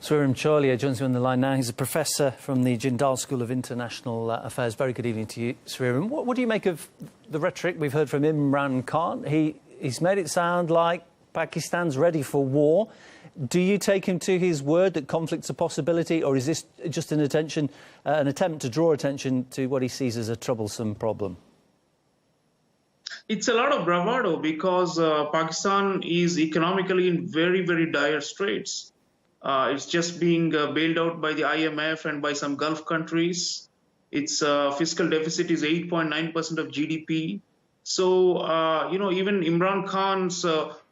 Sreeram Chaulia joins me on the line now. He's a professor from the Jindal School of International Affairs. Very good evening to you, Sreeram. What do you make of the rhetoric we've heard from Imran Khan? He's made it sound like Pakistan's ready for war. Do you take him to his word that conflict's a possibility, or is this just an attempt to draw attention to what he sees as a troublesome problem? It's a lot of bravado because Pakistan is economically in very, very dire straits. It's just being bailed out by the IMF and by some Gulf countries. Its fiscal deficit is 8.9% of GDP. So, even Imran Khan's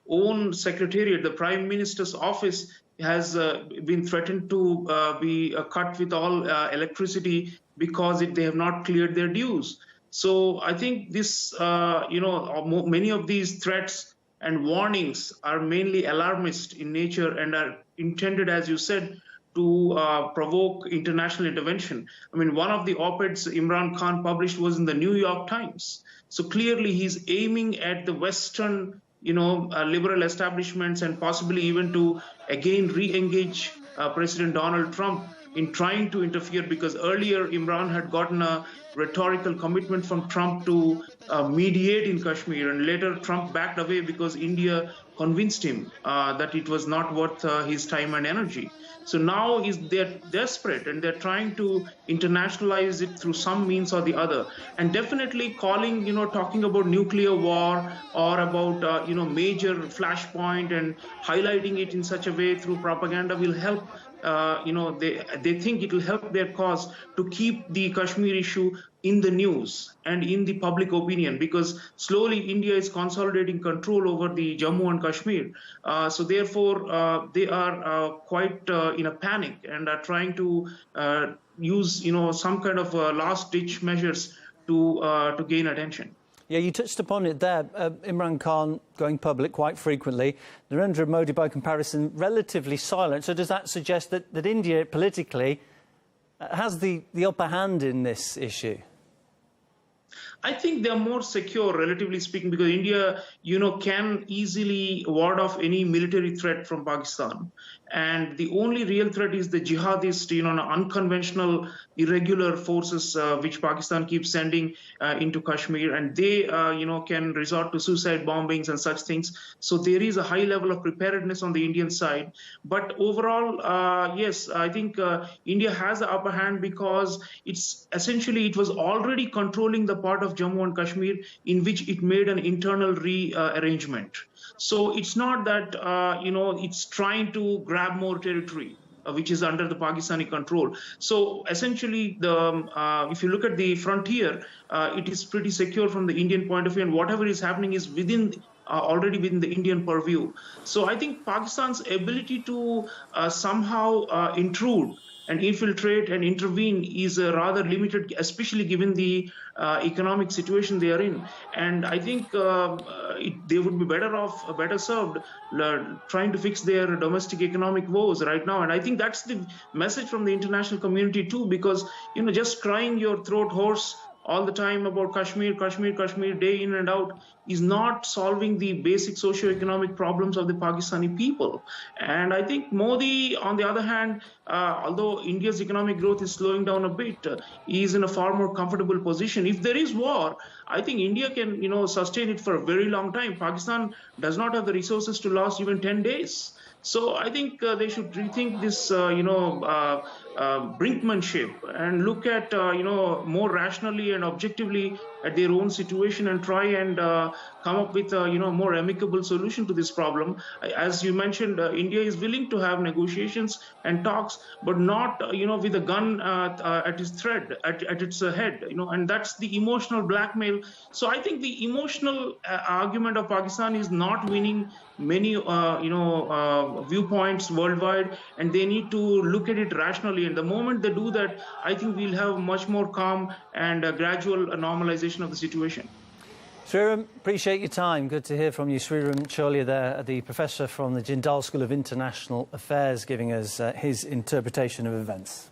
own secretariat, the Prime Minister's office, has been threatened to be cut with all electricity because they have not cleared their dues. So I think this, many of these threats and warnings are mainly alarmist in nature and are intended, as you said, to provoke international intervention. I mean, one of the op-eds Imran Khan published was in the New York Times. So clearly he's aiming at the Western, liberal establishments and possibly even to again re-engage President Donald Trump in trying to interfere, because earlier Imran had gotten a rhetorical commitment from Trump to mediate in Kashmir, and later Trump backed away because India convinced him that it was not worth his time and energy. So now they're desperate and they're trying to internationalize it through some means or the other. And definitely talking about nuclear war or about, major flashpoint and highlighting it in such a way through propaganda will help. They think it will help their cause to keep the Kashmir issue in the news and in the public opinion, because slowly India is consolidating control over the Jammu and Kashmir. So therefore, they are quite in a panic and are trying to use, some kind of last-ditch measures to gain attention. Yeah, you touched upon it there. Imran Khan going public quite frequently. Narendra Modi, by comparison, relatively silent. So does that suggest that India politically has the upper hand in this issue? I think they're more secure, relatively speaking, because India, can easily ward off any military threat from Pakistan. And the only real threat is the jihadist, unconventional, irregular forces which Pakistan keeps sending into Kashmir. And they, can resort to suicide bombings and such things. So there is a high level of preparedness on the Indian side. But overall, yes, I think India has the upper hand because it was already controlling the part of Jammu and Kashmir in which it made an internal rearrangement. So it's not that, it's trying to grab more territory, which is under the Pakistani control. So essentially, if you look at the frontier, it is pretty secure from the Indian point of view, and whatever is happening is already within the Indian purview. So I think Pakistan's ability to somehow intrude and infiltrate and intervene is rather limited, especially given the economic situation they are in. And I think they would be better served trying to fix their domestic economic woes right now. And I think that's the message from the international community too, because, just crying your throat hoarse all the time about Kashmir, day in and out, is not solving the basic socio-economic problems of the Pakistani people. And I think Modi, on the other hand, although India's economic growth is slowing down a bit, is in a far more comfortable position. If there is war, I think India can, sustain it for a very long time. Pakistan does not have the resources to last even 10 days. So I think they should rethink this, brinkmanship and look at, more rationally and objectively at their own situation and try and come up with a, more amicable solution to this problem. As you mentioned, India is willing to have negotiations and talks, but not, with a gun at its head, and that's the emotional blackmail. So I think the emotional argument of Pakistan is not winning many, viewpoints worldwide, and they need to look at it rationally. And the moment they do that, I think we'll have much more calm and gradual normalization of the situation. Sreeram, appreciate your time. Good to hear from you. Sreeram Chaulia there, the professor from the Jindal School of International Affairs, giving us his interpretation of events.